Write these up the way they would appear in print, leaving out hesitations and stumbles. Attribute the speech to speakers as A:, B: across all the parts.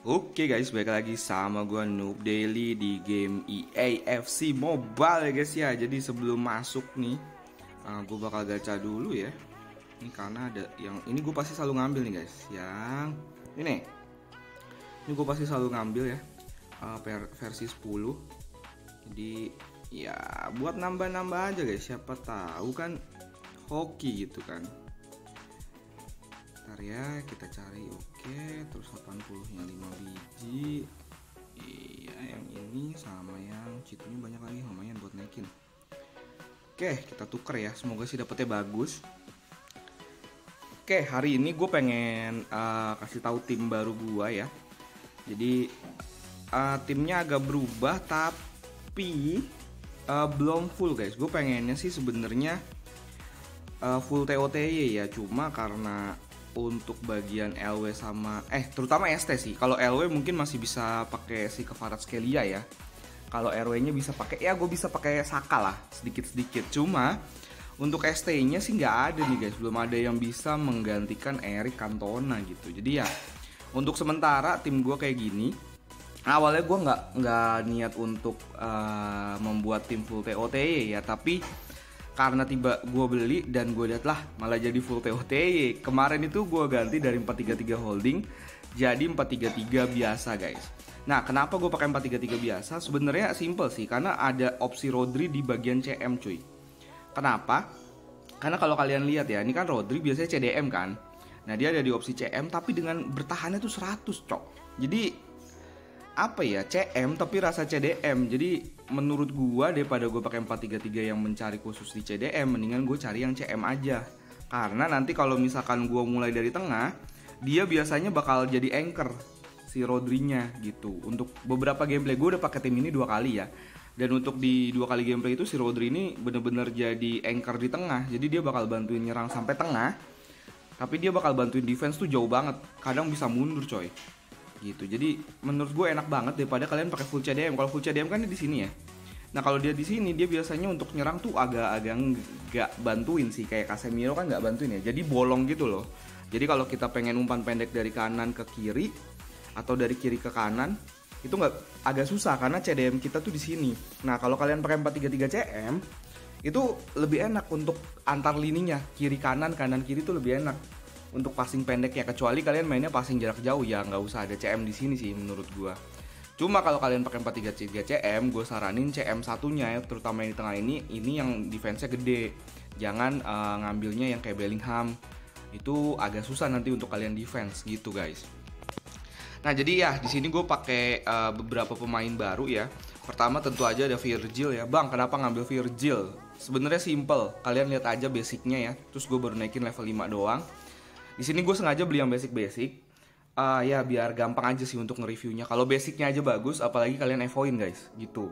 A: Oke guys, balik lagi sama gue Noob Daily di game EA FC Mobile ya guys ya. Jadi sebelum masuk nih, gue bakal gacha dulu ya. Ini karena ada yang ini gue pasti selalu ngambil nih guys. Yang ini gue pasti selalu ngambil ya, versi 10. Jadi ya buat nambah-nambah aja guys. Siapa tahu kan hoki gitu kan. Ntar ya kita cari. Oke, terus 80-nya 5 biji. Iya, yang ini sama yang cheatnya banyak lagi, lumayan buat naikin. Oke, kita tuker ya. Semoga sih dapetnya bagus. Oke, hari ini gue pengen kasih tahu tim baru gue ya. Jadi timnya agak berubah tapi belum full guys. Gue pengennya sih sebenarnya full TOTY ya. Cuma karena untuk bagian LW sama terutama ST sih. Kalau LW mungkin masih bisa pakai si Kvaratskhelia ya. Kalau RW-nya bisa pakai ya, gue bisa pakai Saka lah sedikit-sedikit. Cuma untuk ST-nya sih nggak ada nih guys. Belum ada yang bisa menggantikan Eric Cantona gitu. Jadi ya untuk sementara tim gue kayak gini. Awalnya gue nggak niat untuk membuat tim full TOTY ya, tapi karena tiba gue beli dan gue lihat lah malah jadi full TOTY. Kemarin itu gue ganti dari 433 holding jadi 433 biasa guys. Nah, kenapa gue pakai 433 biasa? Sebenarnya simple sih, karena ada opsi Rodri di bagian CM cuy. Kenapa? Karena kalau kalian lihat ya, ini kan Rodri biasanya CDM kan. Nah, dia ada di opsi CM tapi dengan bertahannya tuh 100 cok. Jadi apa ya, CM tapi rasa CDM. Jadi menurut gua daripada gua pakai 433 yang mencari khusus di CDM, mendingan gue cari yang CM aja. Karena nanti kalau misalkan gua mulai dari tengah, dia biasanya bakal jadi anchor si Rodrinya gitu. Untuk beberapa gameplay gue udah pakai tim ini 2 kali ya. Dan untuk di 2 kali gameplay itu si Rodri ini bener-bener jadi anchor di tengah. Jadi dia bakal bantuin nyerang sampai tengah, tapi dia bakal bantuin defense tuh jauh banget. Kadang bisa mundur coy gitu. Jadi menurut gue enak banget daripada kalian pakai full CDM. Kalau full CDM kan di sini ya. Nah, kalau dia di sini dia biasanya untuk nyerang tuh agak-agak nggak bantuin sih, kayak Casemiro kan nggak bantuin ya. Jadi bolong gitu loh. Jadi kalau kita pengen umpan pendek dari kanan ke kiri atau dari kiri ke kanan itu nggak, agak susah karena CDM kita tuh di sini. Nah, kalau kalian pakai 433 CM itu lebih enak untuk antar lininya, kiri kanan kanan kiri tuh lebih enak untuk passing pendek ya, kecuali kalian mainnya passing jarak jauh ya nggak usah ada CM di sini sih menurut gua. Cuma kalau kalian pakai 433 CM, gue saranin CM satunya ya, terutama yang di tengah ini yang defense-nya gede. Jangan ngambilnya yang kayak Bellingham. Itu agak susah nanti untuk kalian defense gitu guys. Nah, jadi ya di sini gue pakai beberapa pemain baru ya. Pertama tentu aja ada Virgil ya. Bang, kenapa ngambil Virgil? Sebenarnya simple. Kalian lihat aja basicnya ya. Terus gue baru naikin level 5 doang. Di sini gue sengaja beli yang basic-basic, ya biar gampang aja sih untuk nge-reviewnya. Kalau basicnya aja bagus, apalagi kalian evoin guys, gitu.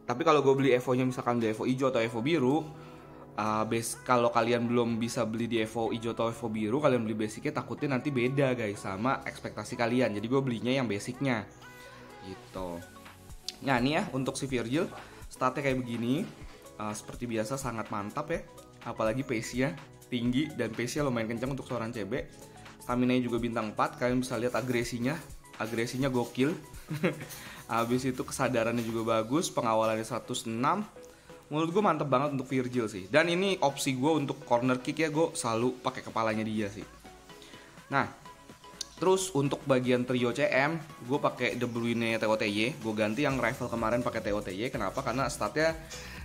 A: Tapi kalau gue beli evonya misalkan di evo hijau atau evo biru, kalau kalian belum bisa beli di evo hijau atau evo biru, kalian beli basicnya takutnya nanti beda guys sama ekspektasi kalian. Jadi gue belinya yang basicnya, gitu. Nah ini ya untuk si Virgil, statnya kayak begini, seperti biasa sangat mantap ya, apalagi pace-nya tinggi dan pace-nya lumayan kencang untuk seorang CB. Stamina-nya juga bintang 4. Kalian bisa lihat agresinya gokil. Habis itu kesadarannya juga bagus, pengawalannya 106. Menurut gue mantep banget untuk Virgil sih. Dan ini opsi gue untuk corner kick ya, gue selalu pakai kepalanya dia sih. Nah, terus untuk bagian trio CM, gue pakai De Bruyne TOTY. Gue ganti yang rival kemarin pakai TOTY. Kenapa? Karena statnya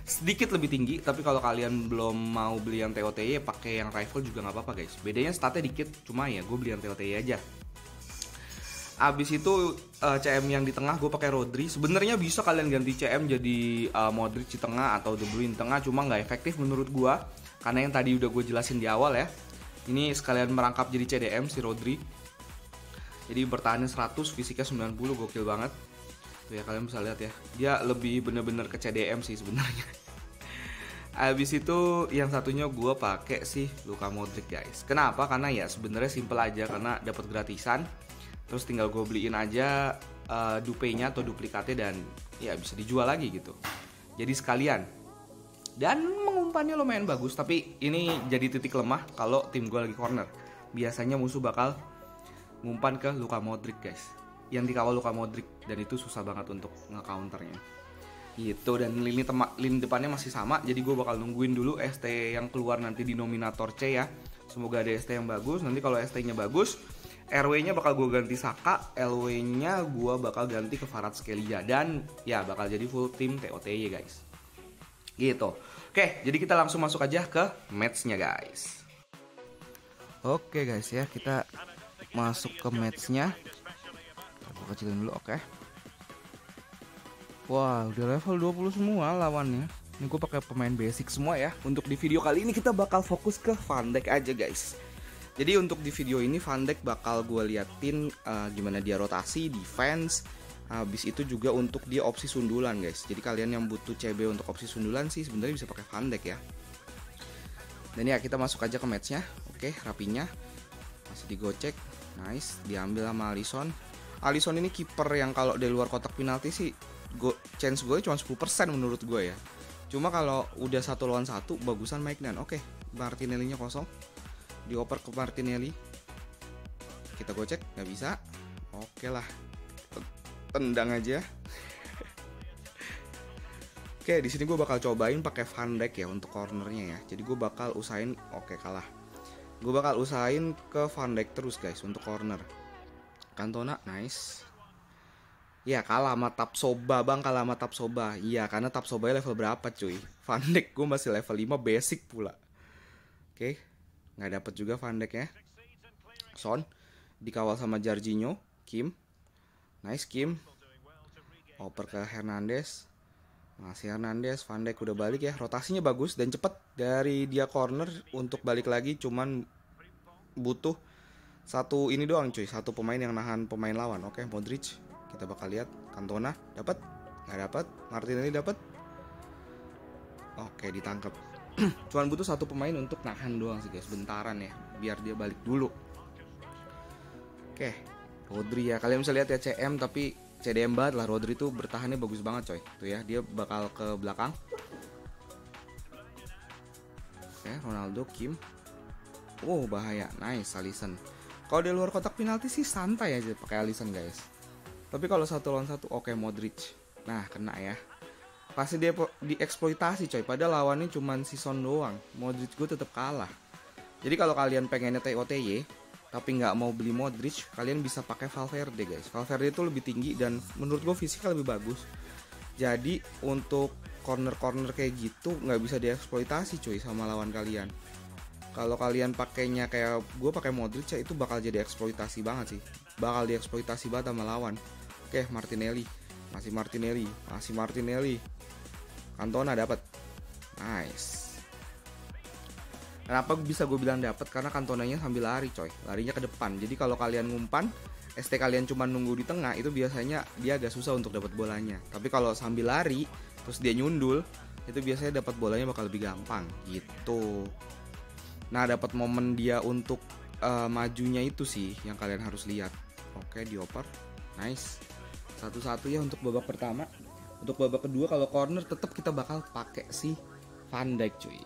A: sedikit lebih tinggi. Tapi kalau kalian belum mau beli yang TOTY, pakai yang rival juga nggak apa-apa guys. Bedanya statnya dikit, cuma ya gue beli yang TOTY aja. Abis itu CM yang di tengah gue pakai Rodri. Sebenarnya bisa kalian ganti CM jadi Modric di tengah atau De Bruyne di tengah, cuma nggak efektif menurut gue. Karena yang tadi udah gue jelasin di awal ya. Ini sekalian merangkap jadi CDM si Rodri. Jadi bertahannya 100, fisiknya 90, gokil banget. Tuh ya, kalian bisa lihat ya. Dia lebih bener-bener ke CDM sih sebenarnya. Habis itu yang satunya gue pakai sih Luka Modric guys. Kenapa? Karena ya sebenarnya simple aja, karena dapat gratisan. Terus tinggal gue beliin aja dupe-nya atau duplikatnya dan ya bisa dijual lagi gitu. Jadi sekalian. Dan mengumpannya lumayan bagus, tapi ini jadi titik lemah kalau tim gue lagi corner. Biasanya musuh bakal ngumpan ke Luka Modric guys. yang dikawal Luka Modric, dan itu susah banget untuk nge-counternya gitu. Dan lini depannya masih sama, jadi gue bakal nungguin dulu ST yang keluar nanti di nominator C ya. Semoga ada ST yang bagus. Nanti kalau ST-nya bagus, RW-nya bakal gue ganti Saka, LW-nya gue bakal ganti ke Kvaratskhelia, dan ya bakal jadi full tim TOTY guys. Gitu. Oke, jadi kita langsung masuk aja ke match-nya guys. Oke guys ya, kita masuk ke match-nya. Kita kecilin dulu, oke. Wah, udah level 20 semua lawannya. Ini gue pakai pemain basic semua ya. Untuk di video kali ini kita bakal fokus ke Van Dijk aja guys. Jadi untuk di video ini Van Dijk bakal gue liatin gimana dia rotasi, defense. Habis itu juga untuk dia opsi sundulan guys. Jadi kalian yang butuh CB untuk opsi sundulan sih sebenarnya bisa pakai Van Dijk ya. Dan ya kita masuk aja ke matchnya. Oke, rapinya masih digocek. Nice, diambil sama Alisson. Alisson ini kiper yang kalau dari luar kotak penalti sih chance gue cuma 10% menurut gue ya. Cuma kalau udah 1 lawan 1 bagusan Maignan. Oke, Martinelli-nya kosong. Dioper ke Martinelli. Kita gocek, nggak bisa. Oke lah, tendang aja. Oke, di sini gue bakal cobain pakai Van Dijk ya untuk cornernya ya. Jadi gue bakal usahain, oke kalah. Gue bakal usahain ke Van Dijk terus guys untuk corner. Cantona, nice. Ya kalah sama Tapsoba bang, kalah sama Tapsoba. Iya karena Tapsoba level berapa cuy. Van Dijk gue masih level 5 basic pula. Oke, nggak dapet juga Van Dijk ya. Son dikawal sama Jorginho. Kim, nice Kim. Oper ke Hernandez. Masih Hernandez. Van Dijk udah balik ya. Rotasinya bagus dan cepet dari dia corner untuk balik lagi. Cuman butuh satu ini doang cuy, satu pemain yang nahan pemain lawan. Oke, Modric. Kita bakal lihat. Cantona dapat, nggak dapat. Martinelli dapat. Oke, ditangkap. Cuman butuh satu pemain untuk nahan doang sih guys, bentaran ya, biar dia balik dulu. Oke, Rodri ya, kalian bisa lihat ya CM tapi CDM banget lah. Rodri tuh bertahannya bagus banget coy. Tuh ya, dia bakal ke belakang. Oke, Ronaldo, Kim. Oh bahaya, nice Alisson. Kalau di luar kotak penalti sih santai aja pakai Alisson guys. Tapi kalau 1 lawan 1, oke Modric. Nah kena ya. Pasti dia dieksploitasi coy. Padahal lawannya cuma si Son doang. Modric gue tetap kalah. Jadi kalau kalian pengennya TOTY tapi nggak mau beli Modric, kalian bisa pakai Valverde guys. Valverde itu lebih tinggi dan menurut gue fisiknya lebih bagus. Jadi untuk corner-corner kayak gitu nggak bisa dieksploitasi cuy sama lawan kalian. Kalau kalian pakainya kayak gue pakai Modric ya, itu bakal jadi eksploitasi banget sih. Bakal dieksploitasi banget sama lawan. Oke, Martinelli. Masih Martinelli. Masih Martinelli. Cantona dapat. Nice. Kenapa bisa gue bilang dapat? Karena Cantonanya sambil lari coy. Larinya ke depan. Jadi kalau kalian ngumpan, ST kalian cuma nunggu di tengah, itu biasanya dia agak susah untuk dapat bolanya. Tapi kalau sambil lari, terus dia nyundul, itu biasanya dapat bolanya bakal lebih gampang gitu. Nah, dapat momen dia untuk majunya itu sih yang kalian harus lihat. Oke, dioper. Nice. Satu-satu ya untuk babak pertama. Untuk babak kedua kalau corner tetap kita bakal pakai si Van Dijk cuy.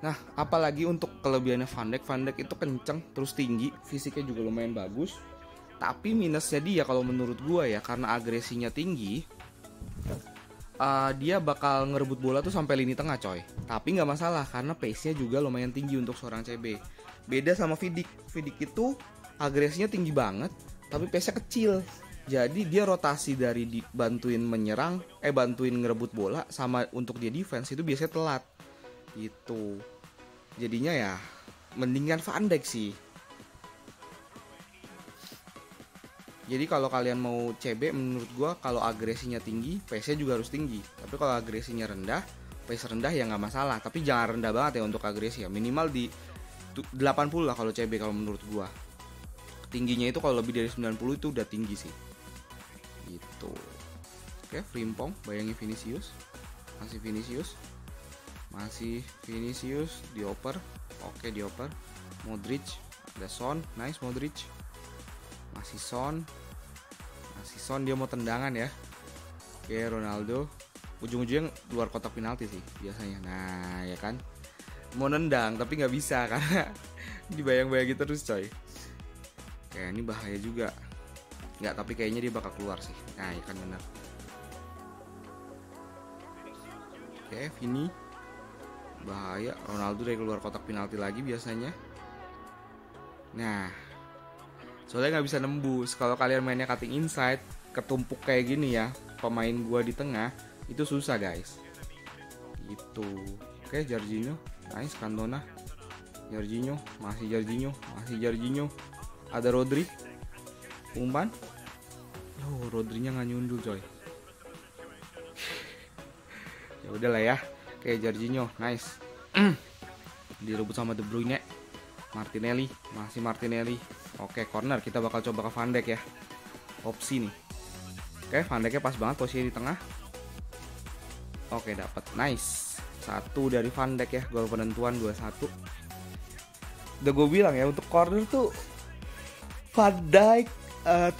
A: Nah, apalagi untuk kelebihannya Van Dijk itu kenceng, terus tinggi, fisiknya juga lumayan bagus. Tapi minusnya dia kalau menurut gua ya, karena agresinya tinggi, dia bakal ngerebut bola tuh sampai lini tengah coy. Tapi nggak masalah karena pace-nya juga lumayan tinggi untuk seorang CB. Beda sama Vidic. Vidic itu agresinya tinggi banget, tapi pace-nya kecil. Jadi dia rotasi dari bantuin menyerang, bantuin ngerebut bola sama untuk dia defense itu biasanya telat. Gitu. Jadinya ya mendingan Van Dijk sih. Jadi kalau kalian mau CB menurut gua kalau agresinya tinggi, pace-nya juga harus tinggi. Tapi kalau agresinya rendah, pace rendah ya nggak masalah. Tapi jangan rendah banget ya untuk agresi ya. Minimal di 80 lah kalau CB kalau menurut gua. Tingginya itu kalau lebih dari 90 itu udah tinggi sih. Gitu. Oke, Frimpong, bayangin Vinicius. Masih Vinicius, dioper. Oke, dioper. Modric, ada Son, nice Modric. Masih Son, dia mau tendangan ya. Oke, Ronaldo. Ujung-ujungnya luar kotak penalti sih biasanya. Nah, ya kan. Mau nendang tapi nggak bisa karena dibayang-bayangin terus coy. Oke, ini bahaya juga. Nggak, tapi kayaknya dia bakal keluar sih. Nah, ya kan benar. Oke, Vini. Bahaya, Ronaldo dari keluar kotak penalti lagi biasanya. Nah, soalnya nggak bisa nembus. Kalau kalian mainnya cutting inside, ketumpuk kayak gini ya, pemain gua di tengah, itu susah guys. Gitu. Oke, Jorginho, nice. Cantona, Jorginho, masih Jorginho. Ada Rodri, umpan. Oh, Rodrinya nggak nyundul coy. Ya udahlah ya. Oke, Jorginho, nice. Direbut sama De Bruyne. Martinelli, masih Martinelli. Oke, corner, kita bakal coba ke Van Dijk ya. Opsi nih. Oke, Van Dijknya pas banget posisinya di tengah. Oke, dapat. Nice. Satu dari Van Dijk ya, gol penentuan 2-1. Udah gue bilang ya, untuk corner tuh Van Dijk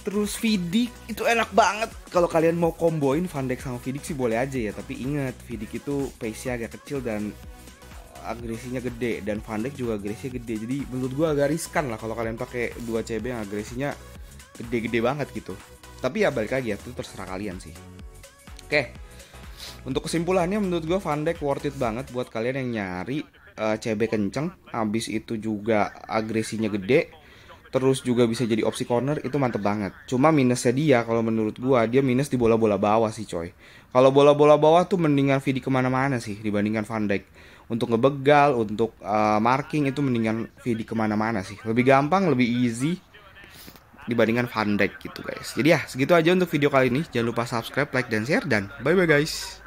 A: terus Vidic itu enak banget. Kalau kalian mau komboin Van Dijk sama Vidic sih boleh aja ya, tapi ingat Vidic itu pace-nya agak kecil dan agresinya gede, dan Van Dijk juga agresinya gede. Jadi menurut gue agak riskan lah kalau kalian pakai 2 CB yang agresinya gede-gede banget gitu. Tapi ya balik lagi ya, itu terserah kalian sih. Oke. Untuk kesimpulannya menurut gue Van Dijk worth it banget buat kalian yang nyari CB kenceng, habis itu juga agresinya gede, terus juga bisa jadi opsi corner, itu mantep banget. Cuma minusnya dia kalau menurut gua, dia minus di bola-bola bawah sih coy. Kalau bola-bola bawah tuh mendingan Vidic kemana-mana sih dibandingkan Van Dijk. Untuk ngebegal, untuk marking itu mendingan Vidic kemana-mana sih. Lebih gampang, lebih easy dibandingkan Van Dijk gitu guys. Jadi ya segitu aja untuk video kali ini. Jangan lupa subscribe, like, dan share, dan bye-bye guys.